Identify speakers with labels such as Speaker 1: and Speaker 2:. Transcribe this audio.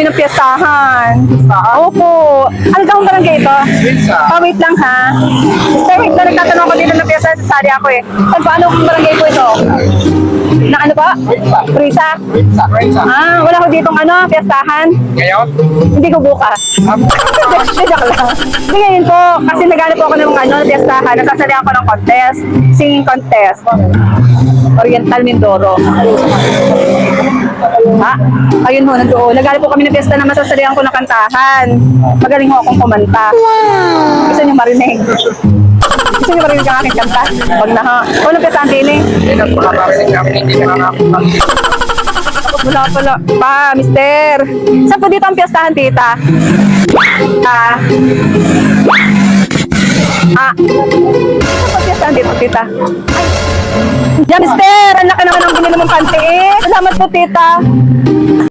Speaker 1: kami ng piyestahan. Opo. Ano daw ang barangay ito? Wait lang ha. Sister, wait lang. Nagtatanong ako dito ng piyestahan. Sasali ako eh. Saan pa? Anong barangay po ito? Na ano pa? Risa? Wala ko ditong ano, piyestahan.
Speaker 2: Ngayon?
Speaker 1: Hindi ko bukas. Joke lang. Hindi ngayon po. Kasi nagano po ako ng ano, piyestahan. Nagsasali ako ng contest. Singing contest. Oriental Mindoro. Ha? Ayun ho, nandoon. Nagano po kami ng piyesta na masasalihan ko ng kantahan. Magaling ho akong kumanta. Gusto niyo marinig? Gusto niyo marinig ang aking kanta? Huwag na ha. Anong piyesta ang tining?
Speaker 2: Hindi na makaparinig namin, hindi nakakapag.
Speaker 1: Wala pala. Pa, mister. Saan po dito ang piyestahan, tita? Saan po piyestahan dito, tita? Ay. Yan, mister. Ang laki naman ang binili mong panty eh. Salamat po, tita.